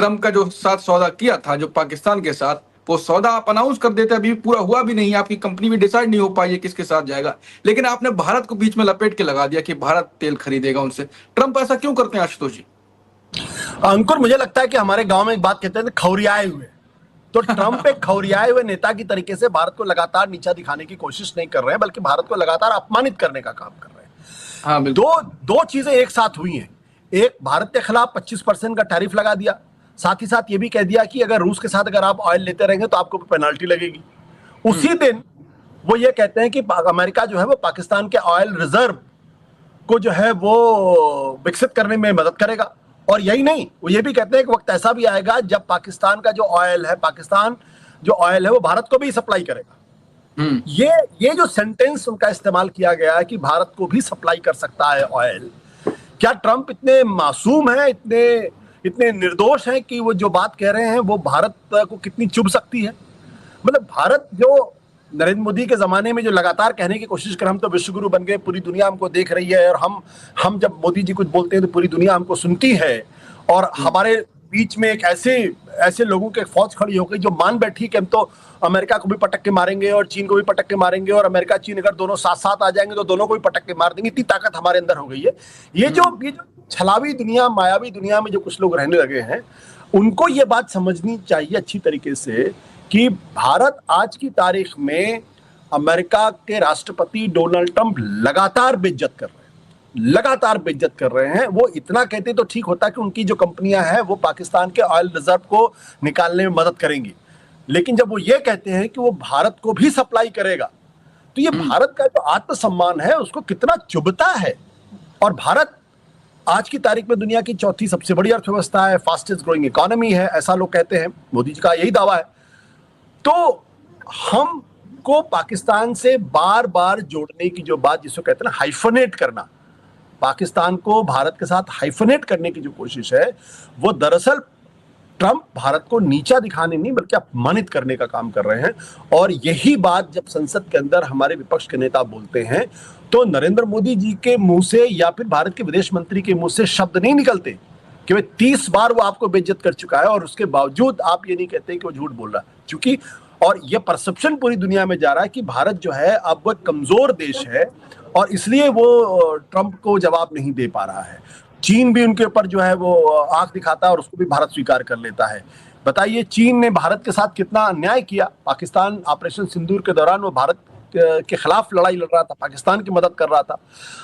Trump का जो साथ सौदा किया था जो पाकिस्तान के साथ, वो सौदा आप अनाउंस कर देते, अभी पूरा हुआ भी नहीं, आपकी कंपनी भी डिसाइड नहीं हो पाई है किसके साथ जाएगा, लेकिन आपने भारत को बीच में लपेट के लगा दिया कि भारत तेल खरीदेगा उनसे। ट्रंप ऐसा क्यों करते हैं आशुतोष जी? अंकुर, मुझे लगता है कि हमारे गांव में एक बात कहते हैं खौरियाए हुए। तो ट्रंप एक खौरियाए हुए नेता की तरीके से भारत को लगातार नीचा दिखाने की कोशिश नहीं कर रहे हैं, बल्कि भारत को लगातार अपमानित करने का काम कर रहे हैं। हाँ बिल्कुल। दो चीजें एक साथ हुई हैं। एक, भारत के खिलाफ 25% का टैरिफ लगा दिया, साथ ही साथ ये भी कह दिया कि अगर रूस के साथ अगर आप ऑयल लेते रहेंगे तो आपको पेनाल्टी लगेगी। उसी दिन वो ये कहते हैं कि अमेरिका जो है वो पाकिस्तान के ऑयल रिजर्व को जो है वो विकसित करने में मदद करेगा। और यही नहीं, वो ये भी कहते हैं कि वक्त ऐसा भी आएगा जब पाकिस्तान का जो ऑयल है, पाकिस्तान जो ऑयल है वो भारत को भी सप्लाई करेगा। ये जो सेंटेंस उनका इस्तेमाल किया गया है कि भारत को भी सप्लाई कर सकता है ऑयल, क्या ट्रंप इतने मासूम हैं, इतने निर्दोष हैं कि वो जो बात कह रहे हैं वो भारत को कितनी चुभ सकती है? मतलब भारत जो नरेंद्र मोदी के जमाने में जो लगातार कहने की कोशिश कर हम तो विश्वगुरु बन गए, पूरी दुनिया हमको देख रही है, और हम जब मोदी जी कुछ बोलते हैं तो पूरी दुनिया हमको सुनती है, और हमारे बीच में एक ऐसे लोगों की फौज खड़ी हो गई जो मान बैठी कि हम तो अमेरिका को भी पटक के मारेंगे और चीन को भी पटक के मारेंगे, और अमेरिका चीन अगर दोनों साथ साथ आ जाएंगे तो दोनों को भी पटक के मार देंगे। इतनी ताकत हमारे अंदर हो गई है। ये जो छलावी दुनिया, मायावी दुनिया में जो कुछ लोग रहने लगे हैं, उनको ये बात समझनी चाहिए अच्छी तरीके से कि भारत आज की तारीख में अमेरिका के राष्ट्रपति डोनाल्ड ट्रंप लगातार बेइज्जत कर रहे हैं। वो इतना कहते तो ठीक होता कि उनकी जो कंपनियां हैं वो पाकिस्तान के ऑयल रिजर्व को निकालने में मदद करेंगी, लेकिन जब वो ये कहते हैं कि वो भारत को भी सप्लाई करेगा, तो ये भारत का जो आत्मसम्मान है उसको कितना चुभता है। और भारत आज की तारीख में दुनिया की चौथी सबसे बड़ी अर्थव्यवस्था है, फास्टेस्ट ग्रोइंग इकोनॉमी है, ऐसा लोग कहते हैं, मोदी जी का यही दावा है। तो हमको पाकिस्तान से बार बार जोड़ने की जो बात, जिसको कहते हैं ना हाइफनेट करना, पाकिस्तान को भारत के साथ हाइफनेट करने की जो कोशिश है, वो दरअसल ट्रंप भारत को नीचा दिखाने नहीं बल्कि अपमानित करने का काम कर रहे हैं। और यही बात जब संसद के अंदर हमारे विपक्ष के नेता बोलते हैं तो नरेंद्र मोदी जी के मुंह से या फिर भारत के विदेश मंत्री के मुंह से शब्द नहीं निकलते कि भाई 30 बार वो आपको बेइज्जत कर चुका है और उसके बावजूद आप ये नहीं कहते कि वो झूठ बोल रहा है। क्योंकि और ये परसेप्शन पूरी दुनिया में जा रहा है कि भारत जो है अब वो कमजोर देश है और इसलिए वो ट्रंप को जवाब नहीं दे पा रहा है। चीन भी उनके ऊपर जो है वो आंख दिखाता है और उसको भी भारत स्वीकार कर लेता है। बताइए, चीन ने भारत के साथ कितना अन्याय किया। पाकिस्तान ऑपरेशन सिंदूर के दौरान वो भारत के खिलाफ लड़ाई लड़ रहा था, पाकिस्तान की मदद कर रहा था,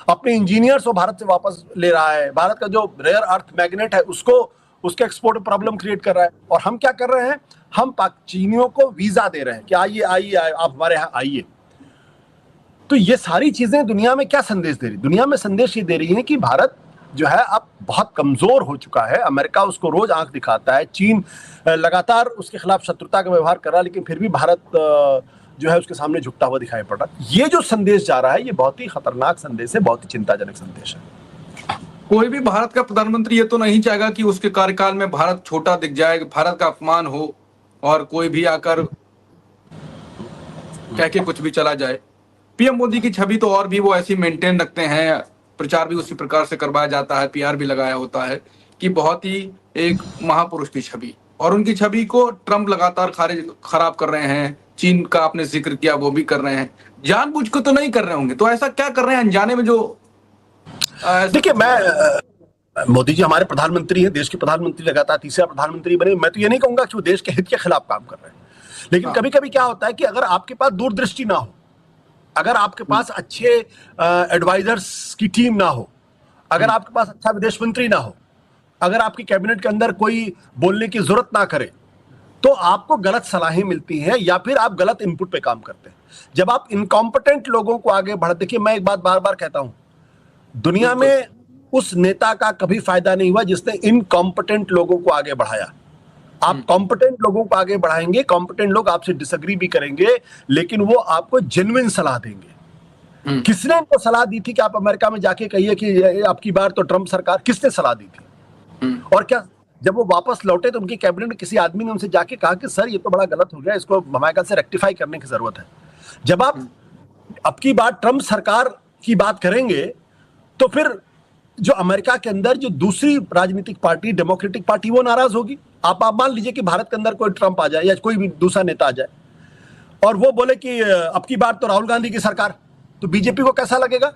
अपने इंजीनियर्स वो भारत से वापस ले रहा है, भारत का जो रेयर अर्थ मैग्नेट है उसके एक्सपोर्ट में प्रॉब्लम क्रिएट कर रहा है। और हम क्या कर रहे हैं, हम चीनियों को वीजा दे रहे हैं कि आइए आप हमारे यहाँ आइए। तो ये सारी चीजें दुनिया में क्या संदेश दे रही? दुनिया में संदेश ये दे रही है कि भारत जो है अब बहुत कमजोर हो चुका है। अमेरिका उसको रोज आंख दिखाता है, चीन लगातार उसके खिलाफ शत्रुता का व्यवहार कर रहा है, लेकिन फिर भी भारत जो है उसके सामने झुकता हुआ दिखाई पड़ रहा है। ये जो संदेश जा रहा है ये बहुत ही खतरनाक संदेश है, बहुत ही चिंताजनक संदेश है। कोई भी भारत का प्रधानमंत्री ये तो नहीं चाहेगा कि उसके कार्यकाल में भारत छोटा दिख जाए, भारत का अपमान हो और कोई भी आकर कह के कुछ भी चला जाए। पीएम मोदी की छवि तो और भी वो ऐसी मेंटेन रखते हैं, प्रचार भी उसी प्रकार से करवाया जाता है, पीआर भी लगाया होता है कि बहुत ही एक महापुरुष की छवि, और उनकी छवि को ट्रंप लगातार खराब कर रहे हैं। चीन का आपने जिक्र किया, वो भी कर रहे हैं, जानबूझ के तो नहीं कर रहे होंगे, तो ऐसा क्या कर रहे हैं अनजाने में जो? देखिए, मोदी जी हमारे प्रधानमंत्री हैं, देश के प्रधानमंत्री लगातार तीसरा प्रधानमंत्री बने। मैं तो ये नहीं कहूंगा कि वो देश के हित के खिलाफ काम कर रहे हैं, लेकिन कभी कभी क्या होता है कि अगर आपके पास दूरदृष्टि ना हो, अगर आपके पास अच्छे एडवाइजर्स की टीम ना हो, अगर आपके पास अच्छा विदेश मंत्री ना हो, अगर आपकी कैबिनेट के अंदर कोई बोलने की जरूरत ना करे, तो आपको गलत सलाहें मिलती हैं या फिर आप गलत इनपुट पे काम करते हैं। जब आप इनकॉम्पिटेंट लोगों को आगे बढ़, देखिए मैं एक बात बार बार कहता हूं, दुनिया में उस नेता का कभी फायदा नहीं हुआ जिसने इनकॉम्पिटेंट लोगों को आगे बढ़ाया। आप कॉम्पिटेंट लोगों को आगे बढ़ाएंगे, कॉम्पिटेंट लोग आपसे डिसएग्री भी करेंगे, लेकिन वो आपको जेन्युइन सलाह देंगे। किसने इनको सलाह दी थी कि आप अमेरिका में जाके कहिए कि आपकी बार तो ट्रंप सरकार, किसने सलाह दी थी? और क्या जब वो वापस लौटे तो उनकी कैबिनेट में किसी आदमी ने उनसे जाके कहा कि सर ये तो बड़ा गलत हो गया, इसको हमारे ख्याल से रेक्टिफाई करने की जरूरत है? जब आप अब की बार ट्रंप सरकार की बात करेंगे तो फिर जो अमेरिका के अंदर जो दूसरी राजनीतिक पार्टी डेमोक्रेटिक पार्टी वो नाराज होगी। आप मान लीजिए कि भारत के अंदर कोई ट्रंप आ जाए या कोई भी दूसरा नेता आ जाए और वो बोले कि अब की बार तो राहुल गांधी की सरकार, तो बीजेपी को कैसा लगेगा,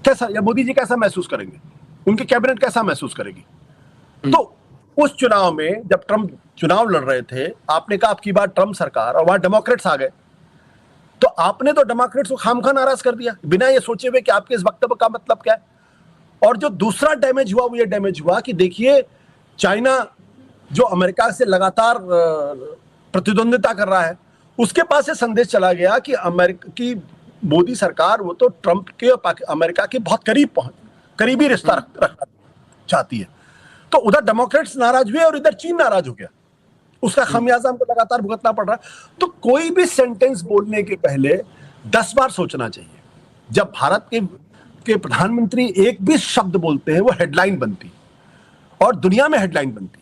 कैसा, या मोदी जी कैसा महसूस करेंगे, उनकी कैबिनेट कैसा महसूस करेगी। तो उस चुनाव में जब ट्रंप चुनाव लड़ रहे थे, आपने कहा अब की बार ट्रंप सरकार, और वहां डेमोक्रेट्स आ गए, तो आपने तो डेमोक्रेट्स को खामखा नाराज कर दिया बिना ये सोचे हुए कि आपके इस वक्तव्य का मतलब क्या है। और जो दूसरा डैमेज हुआ वो ये डैमेज हुआ कि देखिए चाइना जो अमेरिका से लगातार प्रतिद्वंदिता कर रहा है, उसके पास ये संदेश चला गया कि अमेरिका की मोदी सरकार वो तो ट्रंप के अमेरिका के बहुत करीबी रिश्ता रखना चाहती है। तो उधर डेमोक्रेट्स नाराज हुए और इधर चीन नाराज हो गया, उसका खमियाजा हमको लगातार भुगतना पड़ रहा है। तो कोई भी सेंटेंस बोलने के पहले 10 बार सोचना चाहिए। जब भारत के प्रधानमंत्री एक भी शब्द बोलते हैं वो हेडलाइन बनती और दुनिया में हेडलाइन बनती,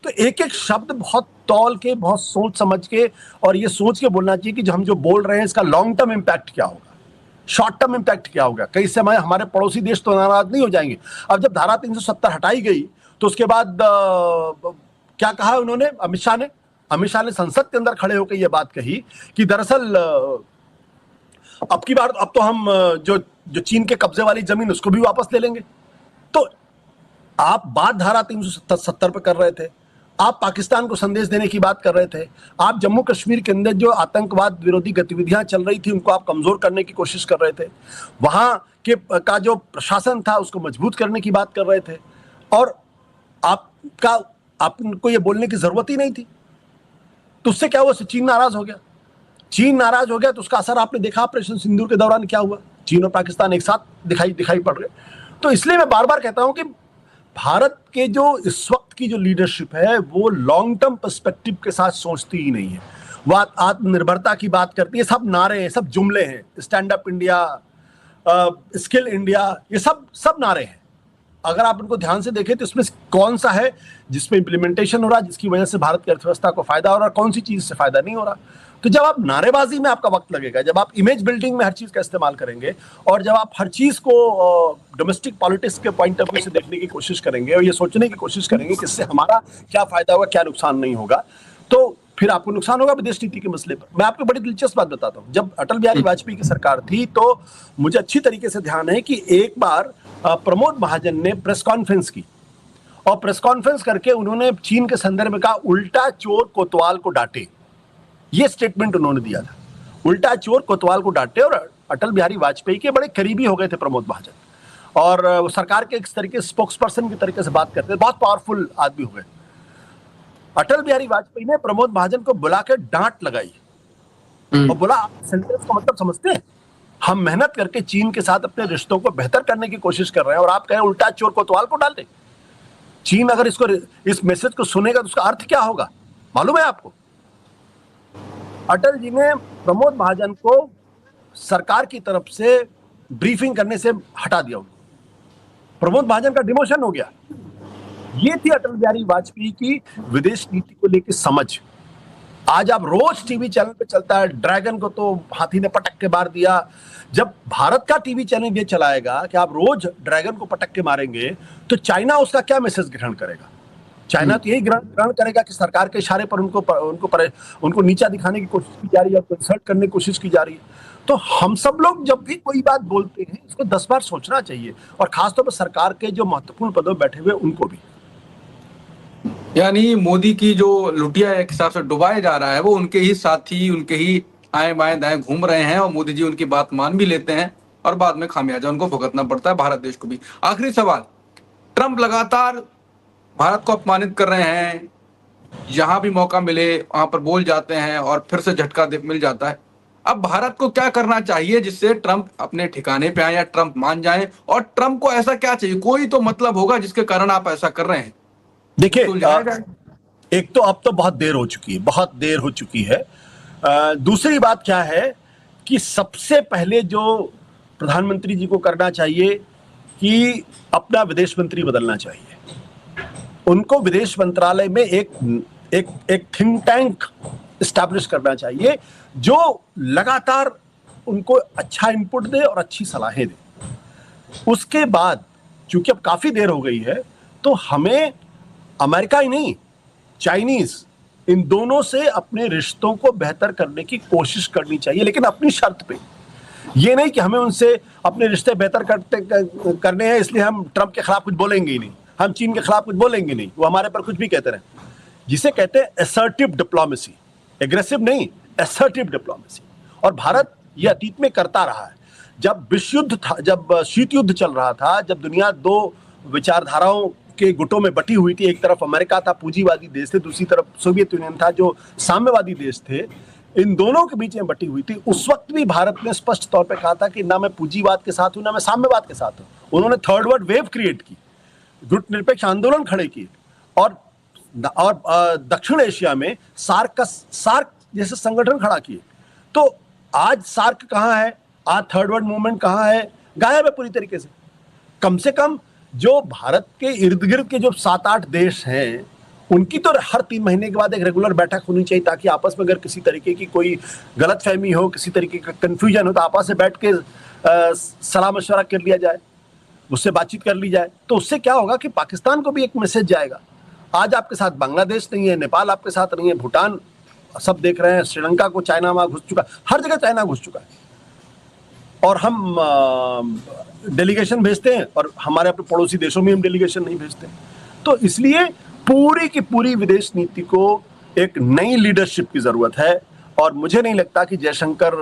तो एक एक शब्द बहुत तौल के, बहुत सोच समझ के और ये सोच के बोलना चाहिए कि हम जो बोल रहे हैं इसका लॉन्ग टर्म इंपैक्ट क्या होगा, शॉर्ट टर्म इंपैक्ट क्या होगा। कई समय हमारे पड़ोसी देश तो नाराज नहीं हो जाएंगे। अब जब धारा 370 हटाई गई तो उसके बाद क्या कहा उन्होंने, अमित शाह ने संसद के अंदर खड़े होकर यह बात कही कि दरअसल अब की बार अब तो हम जो चीन के कब्जे वाली जमीन उसको भी वापस ले लेंगे। तो आप बात धारा 370 पे कर रहे थे, आप पाकिस्तान को संदेश देने की बात कर रहे थे, आप जम्मू कश्मीर के अंदर जो आतंकवाद विरोधी गतिविधियां चल रही थी उनको आप कमजोर करने की कोशिश कर रहे थे, वहां के का जो प्रशासन था उसको मजबूत करने की बात कर रहे थे, और आपको ये बोलने की जरूरत ही नहीं थी। तो उससे क्या हुआ, चीन नाराज हो गया। चीन नाराज हो गया तो उसका असर आपने देखा ऑपरेशन सिंदूर के दौरान क्या हुआ, चीन और पाकिस्तान एक साथ दिखाई पड़ रहे। तो इसलिए मैं बार बार कहता हूं कि भारत के जो इस वक्त की जो लीडरशिप है वो लॉन्ग टर्म पर्सपेक्टिव के साथ सोचती ही नहीं है। वो आत्मनिर्भरता की बात करती है, सब नारे हैं, सब जुमले हैं, stand up India, skill India, ये सब नारे हैं। अगर आप उनको ध्यान से देखें तो इसमें कौन सा है जिसमें इंप्लीमेंटेशन हो रहा है, जिसकी वजह से भारत की अर्थव्यवस्था को फायदा हो रहा है, कौन सी चीज से फायदा नहीं हो रहा। तो जब आप नारेबाजी में आपका वक्त लगेगा, जब आप इमेज बिल्डिंग में हर चीज का इस्तेमाल करेंगे और जब आप हर चीज को डोमेस्टिक पॉलिटिक्स के पॉइंट ऑफ व्यू से देखने की कोशिश करेंगे और ये सोचने की कोशिश करेंगे कि इससे हमारा क्या फायदा होगा, क्या नुकसान नहीं होगा, तो फिर आपको नुकसान होगा विदेश नीति के मसले पर। मैं आपको बड़ी दिलचस्प बात बताता हूँ, जब अटल बिहारी वाजपेयी की सरकार थी तो मुझे अच्छी तरीके से ध्यान है कि एक बार प्रमोद महाजन ने प्रेस कॉन्फ्रेंस की और प्रेस कॉन्फ्रेंस करके उन्होंने चीन के संदर्भ में कहा उल्टा चोर कोतवाल को डांटे। ये स्टेटमेंट उन्होंने दिया था, उल्टा चोर कोतवाल को डांटे। और अटल बिहारी वाजपेयी के बड़े करीबी हो गए थे प्रमोद महाजन, और सरकार के एक तरीके स्पोक्स पर्सन की तरीके से बात करते थे, बहुत पावरफुल आदमी हो गए। अटल बिहारी वाजपेयी ने प्रमोद महाजन को बुलाकर डांट लगाई और बोला आप सेंटेंस का मतलब समझते हैं, हम मेहनत करके चीन के साथ अपने रिश्तों को बेहतर करने की कोशिश कर रहे हैं और आप कहें उल्टा चोर कोतवाल को डाल दे। चीन अगर इस मैसेज को सुनेगा तो उसका अर्थ क्या होगा मालूम है आपको? अटल जी ने प्रमोद महाजन को सरकार की तरफ से ब्रीफिंग करने से हटा दिया, प्रमोद महाजन का डिमोशन हो गया। ये थी अटल बिहारी वाजपेयी की विदेश नीति को लेकर समझ। आज आप रोज टीवी चैनल पे चलता है, ड्रैगन को तो हाथी ने पटक के मार दिया। जब भारत का टीवी चैनल ये चलाएगा कि आप रोज ड्रैगन को पटक के मारेंगे तो चाइना उसका क्या मैसेज ग्रहण करेगा? चाइना तो यही ग्रहण करेगा कि सरकार के इशारे पर उनको नीचा दिखाने की कोशिश की जा रही है, इंसल्ट करने की कोशिश की जा रही है। तो हम सब लोग जब भी कोई बात बोलते हैं इसको 10 बार सोचना चाहिए, और खासतौर पर सरकार के जो महत्वपूर्ण पदों पर बैठे हुए उनको भी। यानी मोदी की जो लुटिया एक हिसाब से डुबाया जा रहा है वो उनके ही साथी, उनके ही आए बाएं दाएं घूम रहे हैं, और मोदी जी उनकी बात मान भी लेते हैं और बाद में खामियाजा उनको भुगतना पड़ता है, भारत देश को भी। आखिरी सवाल, ट्रंप लगातार भारत को अपमानित कर रहे हैं, जहां भी मौका मिले वहां पर बोल जाते हैं और फिर से झटका मिल जाता है। अब भारत को क्या करना चाहिए जिससे ट्रंप अपने ठिकाने पे आए या ट्रंप मान जाए, और ट्रंप को ऐसा क्या चाहिए? कोई तो मतलब होगा जिसके कारण आप ऐसा कर रहे हैं। देखिए, एक तो अब तो बहुत देर हो चुकी है, दूसरी बात क्या है कि सबसे पहले जो प्रधानमंत्री जी को करना चाहिए कि अपना विदेश मंत्री बदलना चाहिए। उनको विदेश मंत्रालय में एक थिंक टैंक एस्टैब्लिश करना चाहिए जो लगातार उनको अच्छा इनपुट दे और अच्छी सलाहें दे। उसके बाद चूंकि अब काफी देर हो गई है, तो हमें अमेरिका ही नहीं, चाइनीज, इन दोनों से अपने रिश्तों को बेहतर करने की कोशिश करनी चाहिए, लेकिन अपनी शर्त पे। ये नहीं कि हमें उनसे अपने रिश्ते बेहतर करने हैं इसलिए हम ट्रंप के खिलाफ कुछ बोलेंगे ही नहीं, हम चीन के खिलाफ कुछ बोलेंगे नहीं, वो हमारे पर कुछ भी कहते रहे। जिसे कहते हैं असर्टिव डिप्लोमेसी, एग्रेसिव नहीं, असर्टिव डिप्लोमेसी। और भारत ये अतीत में करता रहा है। जब विश्व युद्ध था, जब शीत युद्ध चल रहा था, जब दुनिया दो विचारधाराओं के गुटों में बटी हुई थी, एक तरफ अमेरिका था, पूंजीवादी देश थे, दूसरी तरफ सोवियत यूनियन था, जो साम्यवादी देश थे, इन दोनों के बीच में बटी हुई थी। उस वक्त भी भारत ने स्पष्ट तौर पे कहा था कि ना मैं पूंजीवाद के साथ हूं, ना मैं साम्यवाद के साथ हूं। उन्होंने थर्ड वर्ल्ड वेव क्रिएट की, गुटनिरपेक्ष आंदोलन खड़े किए, और दक्षिण एशिया में सार्क जैसे संगठन खड़ा किए। तो आज सार्क कहां है, आज थर्ड वर्ल्ड मूवमेंट कहां है, गायब है पूरी तरीके से। कम से कम जो भारत के इर्द गिर्द के जो 7-8 देश हैं, उनकी तो हर 3 महीने के बाद एक रेगुलर बैठक होनी चाहिए, ताकि आपस में अगर किसी तरीके की कोई गलतफहमी हो, किसी तरीके का कंफ्यूजन हो, तो आपस में बैठ के सलाह मशवरा कर लिया जाए, उससे बातचीत कर ली जाए। तो उससे क्या होगा कि पाकिस्तान को भी एक मैसेज जाएगा। आज आपके साथ बांग्लादेश नहीं है, नेपाल आपके साथ नहीं है, भूटान सब देख रहे हैं, श्रीलंका को चाइना वहां घुस चुका, हर जगह चाइना घुस चुका है। और हम डेलीगेशन भेजते हैं, और हमारे अपने पड़ोसी देशों में हम डेलीगेशन नहीं भेजते। तो इसलिए पूरी की पूरी विदेश नीति को एक नई लीडरशिप की जरूरत है, और मुझे नहीं लगता कि जयशंकर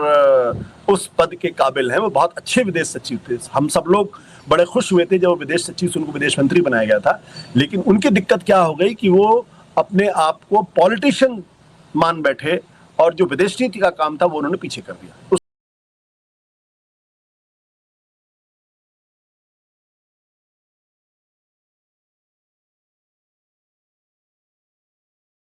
उस पद के काबिल हैं। वो बहुत अच्छे विदेश सचिव थे, हम सब लोग बड़े खुश हुए थे जब वो विदेश सचिव से उनको विदेश मंत्री बनाया गया था। लेकिन उनकी दिक्कत क्या हो गई कि वो अपने आप को पॉलिटिशियन मान बैठे, और जो विदेश नीति का काम था वो उन्होंने पीछे कर दिया।